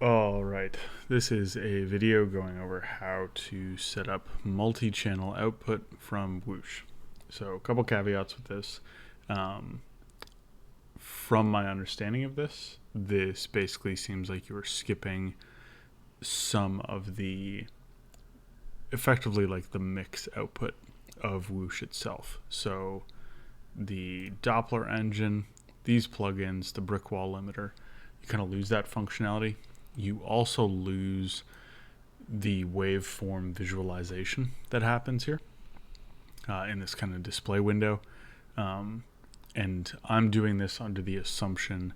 All right, this is a video going over how to set up multi-channel output from Whoosh. So a couple caveats with this. Um, from my understanding of this basically seems like you are skipping some of the, effectively like the mix output of Whoosh itself. So the Doppler engine, these plugins, the brick wall limiter, you kind of lose that functionality. You also lose the waveform visualization that happens here in this kind of display window. Um, and I'm doing this under the assumption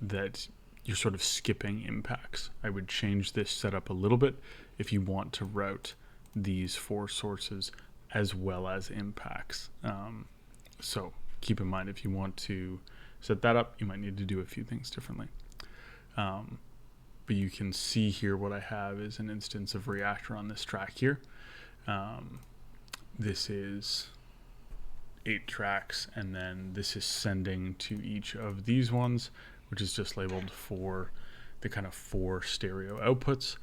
that you're sort of skipping impacts. I would change this setup a little bit if you want to route these four sources as well as impacts. So keep in mind, if you want to set that up, you might need to do a few things differently. But you can see here what I have is an instance of Reaktor on this track here. This is 8 tracks, and then this is sending to each of these ones, which is just labeled for the kind of 4 stereo outputs.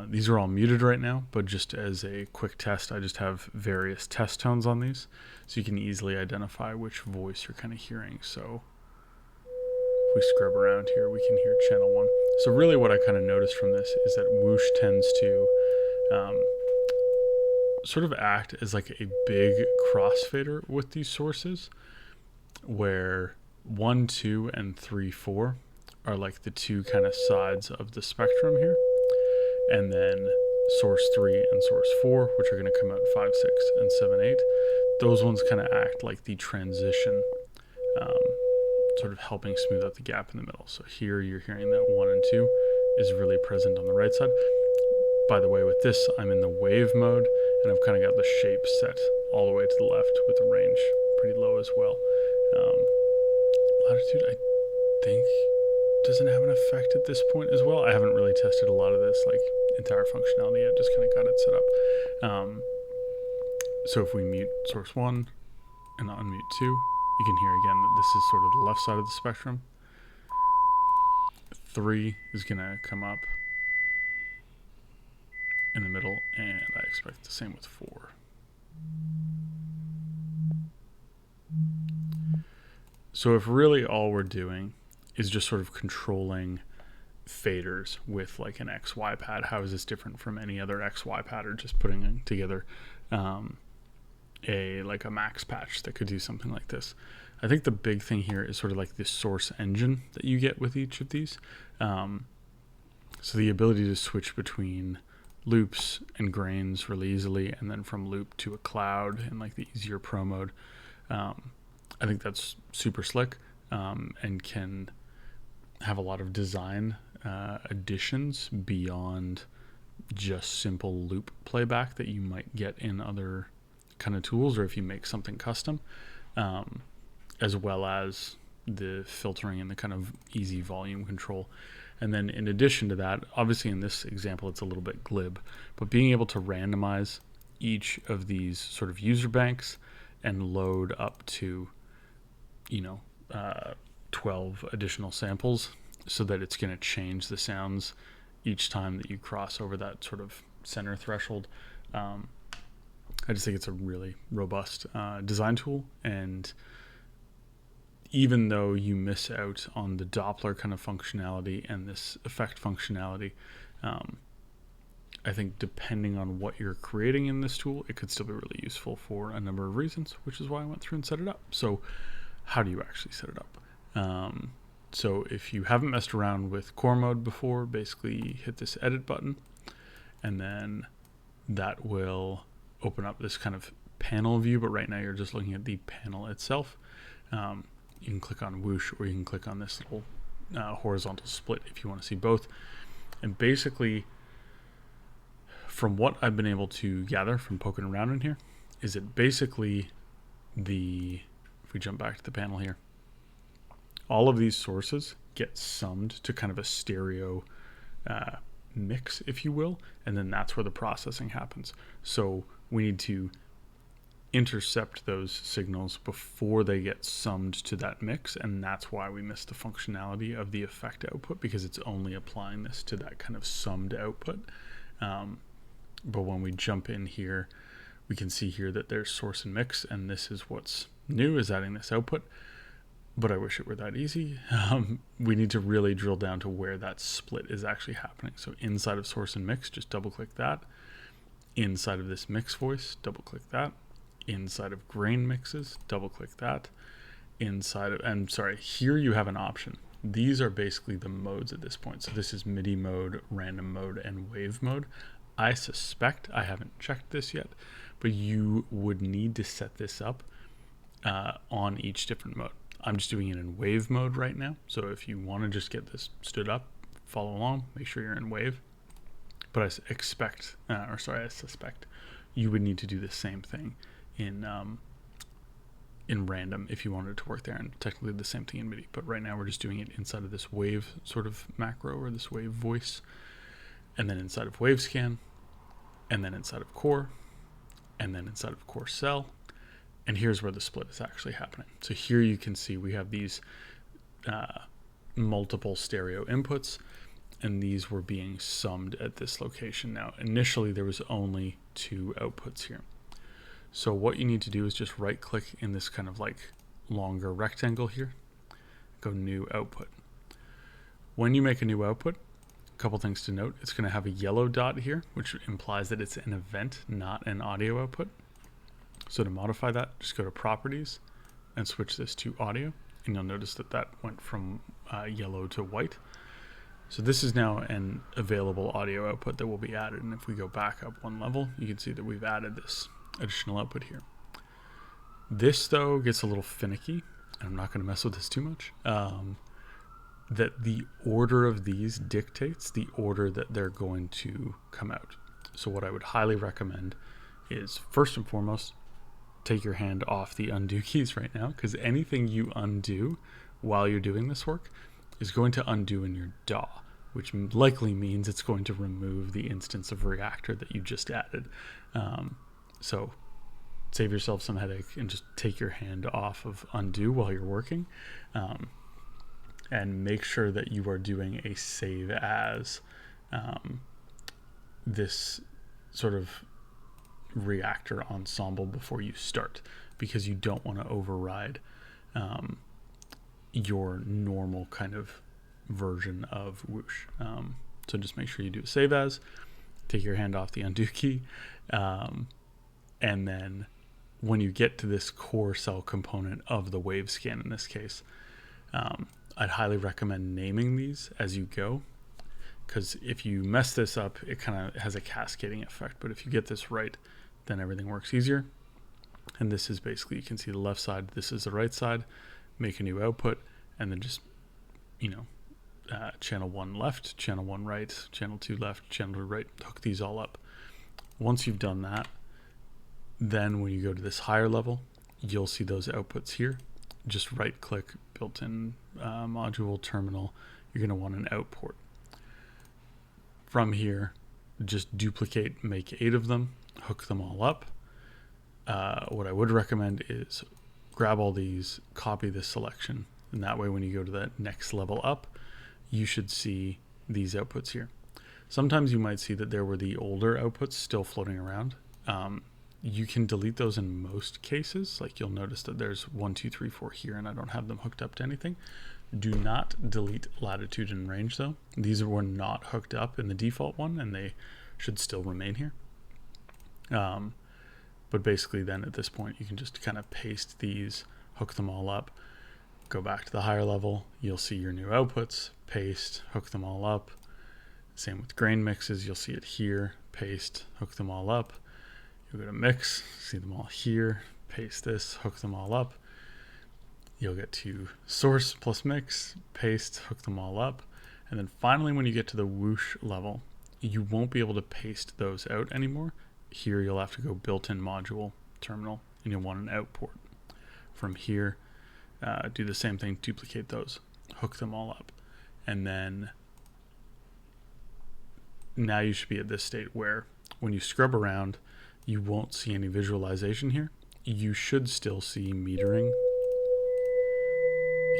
These are all muted right now, but just as a quick test, I just have various test tones on these, so you can easily identify which voice you're kind of hearing. So if we scrub around here, we can hear channel 1. So really what I kind of noticed from this is that Whoosh tends to sort of act as like a big crossfader with these sources, where 1, 2, and 3, 4 are like the two kind of sides of the spectrum here. And then source 3 and source 4, which are going to come out 5, 6, and 7, 8, those ones kind of act like the transition, sort of helping smooth out the gap in the middle. So here you're hearing that 1 and 2 is really present on the right side. By the way, with this, I'm in the wave mode, and I've kind of got the shape set all the way to the left with the range pretty low as well. Latitude, I think, doesn't have an effect at this point as well. I haven't really tested a lot of this like entire functionality yet, just kind of got it set up. So if we mute source 1 and unmute 2, you can hear again that this is sort of the left side of the spectrum. 3 is going to come up in the middle, and I expect the same with 4. So if really all we're doing is just sort of controlling faders with like an XY pad, how is this different from any other XY pad, or just putting together a max patch that could do something like this? I think the big thing here is sort of like this source engine that you get with each of these. So the ability to switch between loops and grains really easily, and then from loop to a cloud in like the easier pro mode. I think that's super slick, and can have a lot of design additions beyond just simple loop playback that you might get in other kind of tools, or if you make something custom, as well as the filtering and the kind of easy volume control. And then in addition to that, obviously in this example it's a little bit glib, but being able to randomize each of these sort of user banks and load up to 12 additional samples, so that it's going to change the sounds each time that you cross over that sort of center threshold. I just think it's a really robust design tool, and even though you miss out on the Doppler kind of functionality and this effect functionality, I think depending on what you're creating in this tool, it could still be really useful for a number of reasons, which is why I went through and set it up. So how do you actually set it up? So if you haven't messed around with core mode before, basically hit this edit button, and then that will open up this kind of panel view, but right now you're just looking at the panel itself. You can click on Whoosh, or you can click on this little horizontal split if you want to see both. And basically, from what I've been able to gather from poking around in here, is it basically if we jump back to the panel here, all of these sources get summed to kind of a stereo mix, if you will, and then that's where the processing happens. So we need to intercept those signals before they get summed to that mix, and that's why we miss the functionality of the effect output, because it's only applying this to that kind of summed output. But when we jump in here, we can see here that there's source and mix, and this is what's new, is adding this output. But I wish it were that easy. We need to really drill down to where that split is actually happening. So inside of source and mix, just double click that. Inside of this mix voice, double click that. Inside of grain mixes, double click that. Inside of, and sorry, here you have an option. These are basically the modes at this point. So this is MIDI mode, random mode, and wave mode. I suspect, I haven't checked this yet, but you would need to set this up on each different mode. I'm just doing it in wave mode right now. So if you want to just get this stood up, follow along, make sure you're in wave. But I suspect you would need to do the same thing in random if you wanted it to work there, and technically the same thing in MIDI. But right now we're just doing it inside of this wave sort of macro, or this wave voice, and then inside of wave scan, and then inside of core, and then inside of core cell. And here's where the split is actually happening. So here you can see we have these multiple stereo inputs, and these were being summed at this location. Now, initially there was only 2 outputs here. So what you need to do is just right click in this kind of like longer rectangle here, go new output. When you make a new output, a couple things to note, it's going to have a yellow dot here, which implies that it's an event, not an audio output. So to modify that, just go to properties and switch this to audio, and you'll notice that that went from yellow to white. So this is now an available audio output that will be added. And if we go back up one level, you can see that we've added this additional output here. This though gets a little finicky, and I'm not going to mess with this too much. That the order of these dictates the order that they're going to come out. So what I would highly recommend is, first and foremost, take your hand off the undo keys right now, because anything you undo while you're doing this work is going to undo in your DAW, which likely means it's going to remove the instance of Reaktor that you just added. So save yourself some headache and just take your hand off of undo while you're working, and make sure that you are doing a save as this sort of Reaktor ensemble before you start, because you don't want to override your normal kind of version of Whoosh. So just make sure you do a save as, take your hand off the undo key, and then when you get to this core cell component of the wave scan in this case, I'd highly recommend naming these as you go, because if you mess this up, it kind of has a cascading effect. But if you get this right, then everything works easier. And this is basically, you can see the left side, this is the right side, make a new output, and then just, channel 1 left, channel 1 right, channel 2 left, channel 2 right, hook these all up. Once you've done that, then when you go to this higher level, you'll see those outputs here. Just right click, built-in module terminal, you're going to want an out port. From here, just duplicate, make 8 of them, hook them all up. What I would recommend is grab all these, copy this selection, and that way when you go to that next level up, you should see these outputs here. Sometimes you might see that there were the older outputs still floating around. You can delete those in most cases. Like you'll notice that there's 1, 2, 3, 4 here, and I don't have them hooked up to anything. Do not delete latitude and range though. These were not hooked up in the default one, and they should still remain here. But basically then at this point, you can just kind of paste these, hook them all up, go back to the higher level. You'll see your new outputs, paste, hook them all up. Same with grain mixes. You'll see it here, paste, hook them all up. You'll go to mix, see them all here, paste this, hook them all up. You'll get to source plus mix, paste, hook them all up. And then finally, when you get to the Whoosh level, you won't be able to paste those out anymore. Here, you'll have to go built-in module terminal, and you'll want an out port. From here, do the same thing, duplicate those, hook them all up. And then now you should be at this state where when you scrub around, you won't see any visualization here. you should still see metering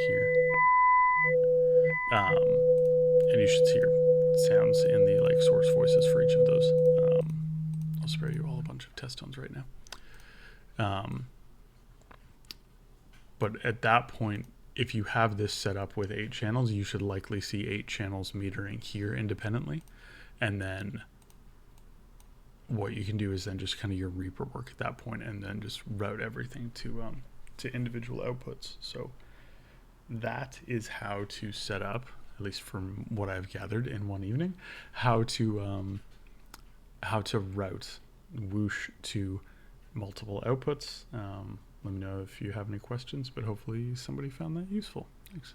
here. And you should see your sounds in the like source voices for each of those. I'll spare you all a bunch of test tones right now. But at that point, if you have this set up with 8 channels, you should likely see 8 channels metering here independently. And then what you can do is then just kind of your Reaper work at that point, and then just route everything to individual outputs. So that is how to set up, at least from what I've gathered in one evening, how to route Whoosh to multiple outputs. Let me know if you have any questions, but hopefully somebody found that useful. Thanks.